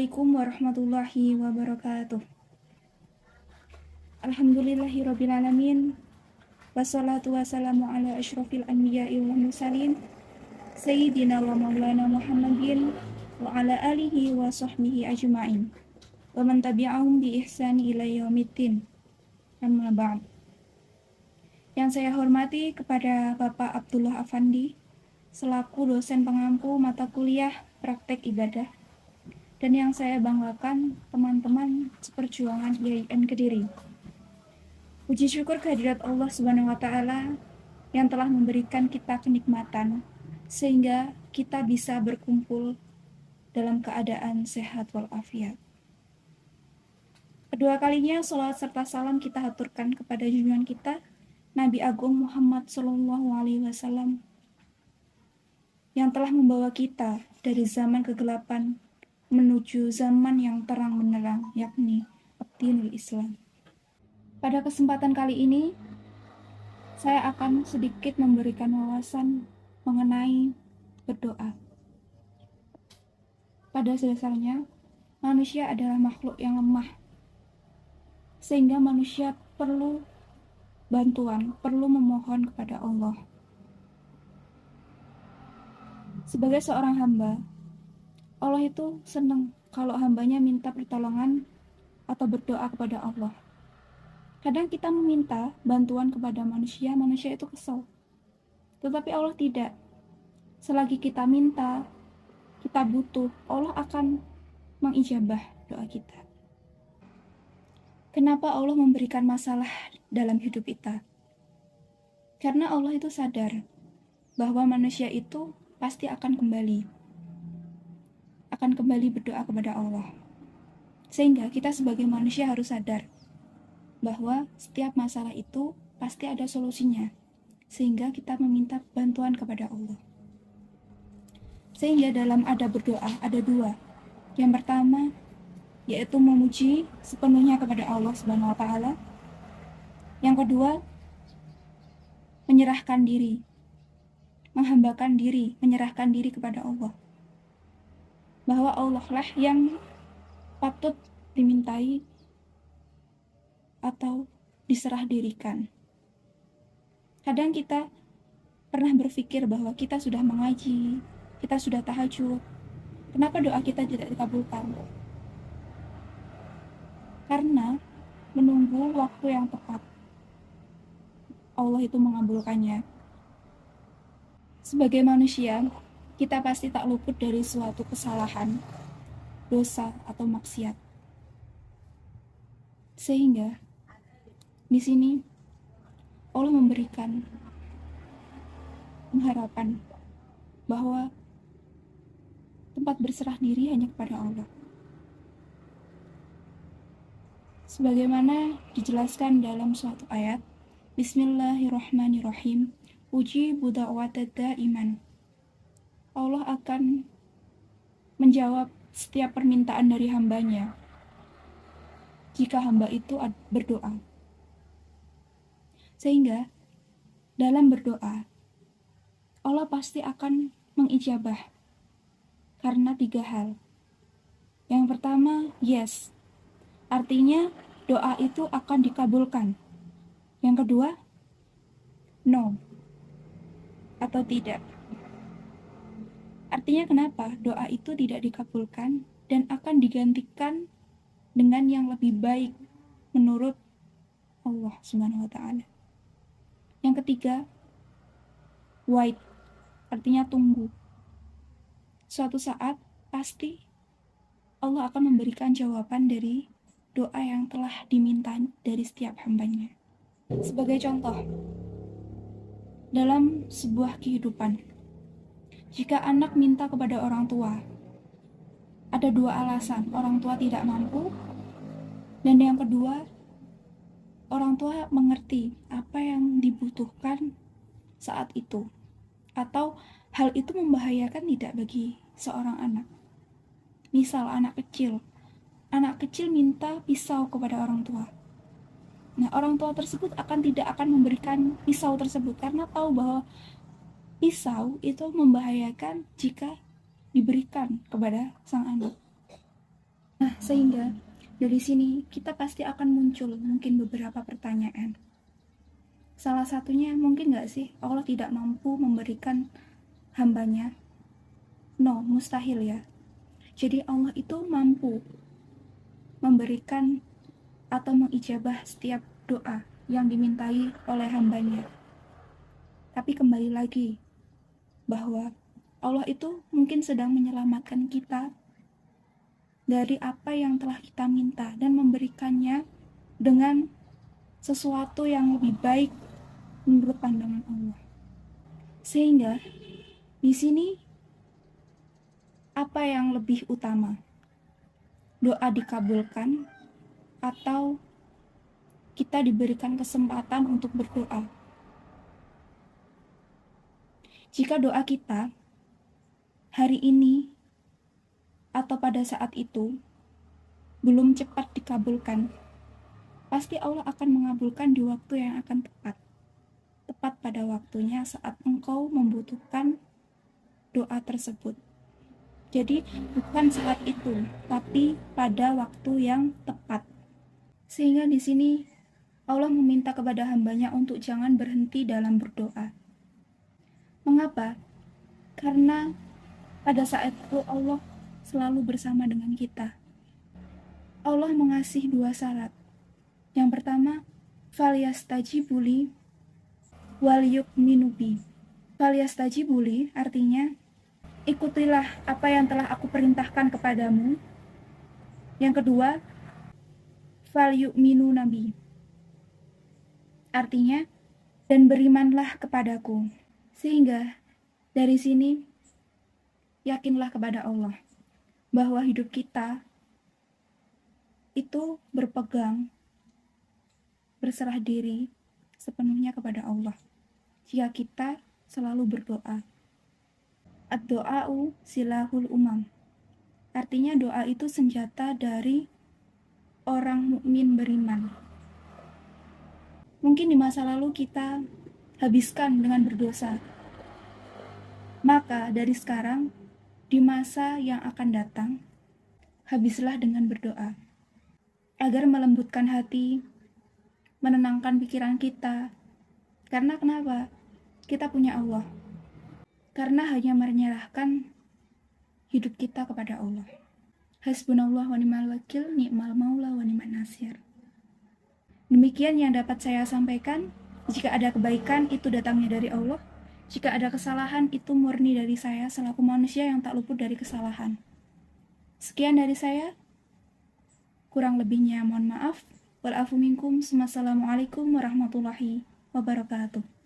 Assalamualaikum warahmatullahi wabarakatuh. Alhamdulillahirrabbilalamin. Wassalatu wassalamu ala ashrafil anbiya'i wal mursalin Sayyidina wa maulana Muhammadin wa ala alihi wa sahbihi ajma'in wa man tabi'ahum bi ihsani ila yaumiddin. Amma ba'd. Yang saya hormati kepada Bapak Abdullah Afandi selaku dosen pengampu mata kuliah praktek ibadah, dan yang saya banggakan teman-teman seperjuangan IAIN Kediri. Puji syukur kehadirat Allah Subhanahu wa Ta'ala yang telah memberikan kita kenikmatan sehingga kita bisa berkumpul dalam keadaan sehat walafiat. Kedua kalinya salawat serta salam kita haturkan kepada junjungan kita Nabi Agung Muhammad SAW yang telah membawa kita dari zaman kegelapan menuju zaman yang terang benderang, yakni Dinul Islam. Pada kesempatan kali ini, saya akan sedikit memberikan wawasan mengenai berdoa. Pada dasarnya, manusia adalah makhluk yang lemah, sehingga manusia perlu bantuan, perlu memohon kepada Allah. Sebagai seorang hamba, Allah itu senang kalau hambanya minta pertolongan atau berdoa kepada Allah. Kadang kita meminta bantuan kepada manusia, manusia itu kesal. Tetapi Allah tidak. Selagi kita minta, kita butuh, Allah akan mengijabah doa kita. Kenapa Allah memberikan masalah dalam hidup kita? Karena Allah itu sadar bahwa manusia itu pasti akan kembali berdoa kepada Allah. Sehingga kita sebagai manusia harus sadar bahwa setiap masalah itu pasti ada solusinya, sehingga kita meminta bantuan kepada Allah. Sehingga dalam ada berdoa ada dua. Yang pertama yaitu memuji sepenuhnya kepada Allah Subhanahu wa Ta'ala. Yang kedua, menyerahkan diri, menghambakan diri, menyerahkan diri kepada Allah, bahwa Allah lah yang patut dimintai atau diserah dirikan. Kadang kita pernah berpikir bahwa kita sudah mengaji, kita sudah tahajud, kenapa doa kita tidak dikabulkan? Karena menunggu waktu yang tepat, Allah itu mengabulkannya. Sebagai manusia, kita pasti tak luput dari suatu kesalahan, dosa atau maksiat. Sehingga di sini Allah memberikan pengharapan bahwa tempat berserah diri hanya kepada Allah. Sebagaimana dijelaskan dalam suatu ayat, Bismillahirrahmanirrahim, ujibu da'watad iman. Allah akan menjawab setiap permintaan dari hambanya jika hamba itu berdoa. Sehingga dalam berdoa Allah pasti akan mengijabah karena tiga hal. Yang pertama, yes, artinya doa itu akan dikabulkan. Yang kedua, no, atau tidak. Artinya kenapa doa itu tidak dikabulkan dan akan digantikan dengan yang lebih baik menurut Allah Subhanahu wa Ta'ala. Yang ketiga, wait, artinya tunggu. Suatu saat pasti Allah akan memberikan jawaban dari doa yang telah diminta dari setiap hambanya. Sebagai contoh, dalam sebuah kehidupan, jika anak minta kepada orang tua, ada dua alasan. Orang tua tidak mampu, dan yang kedua, orang tua mengerti apa yang dibutuhkan saat itu, atau hal itu membahayakan tidak bagi seorang anak. Misal anak kecil minta pisau kepada orang tua. Nah, orang tua tersebut tidak akan memberikan pisau tersebut karena tahu bahwa pisau itu membahayakan jika diberikan kepada sang anak. Nah, sehingga dari sini kita pasti akan muncul mungkin beberapa pertanyaan. Salah satunya mungkin nggak sih Allah tidak mampu memberikan hambanya? No, mustahil ya. Jadi Allah itu mampu memberikan atau mengijabah setiap doa yang dimintai oleh hambanya. Tapi kembali lagi, bahwa Allah itu mungkin sedang menyelamatkan kita dari apa yang telah kita minta dan memberikannya dengan sesuatu yang lebih baik menurut pandangan Allah. Sehingga di sini apa yang lebih utama? Doa dikabulkan atau kita diberikan kesempatan untuk berdoa? Jika doa kita hari ini atau pada saat itu belum cepat dikabulkan, pasti Allah akan mengabulkan di waktu yang akan tepat. Tepat pada waktunya saat engkau membutuhkan doa tersebut. Jadi bukan saat itu, tapi pada waktu yang tepat. Sehingga di sini Allah meminta kepada hambanya untuk jangan berhenti dalam berdoa. Mengapa? Karena pada saat itu Allah selalu bersama dengan kita. Allah mengasih 2 syarat. Yang pertama, falyastajibuli wal yu'minubi. Falyastajibuli artinya ikutilah apa yang telah aku perintahkan kepadamu. Yang kedua, fal yu'minu nabi. Artinya, dan berimanlah kepadaku. Sehingga dari sini yakinlah kepada Allah bahwa hidup kita itu berpegang, berserah diri sepenuhnya kepada Allah. Jika kita selalu berdoa. Ad-do'a'u silahul umam. Artinya doa itu senjata dari orang mukmin beriman. Mungkin di masa lalu kita habiskan dengan berdosa. Maka dari sekarang, di masa yang akan datang, habislah dengan berdoa. Agar melembutkan hati, menenangkan pikiran kita. Karena kenapa? Kita punya Allah. Karena hanya menyerahkan hidup kita kepada Allah. Hasbunallah wa ni'mal wakil, ni'mal maula wa ni'man nasir. Demikian yang dapat saya sampaikan. Jika ada kebaikan, itu datangnya dari Allah. Jika ada kesalahan, itu murni dari saya selaku manusia yang tak luput dari kesalahan. Sekian dari saya. Kurang lebihnya mohon maaf. Wal afu minkum. Wassalamualaikum warahmatullahi wabarakatuh.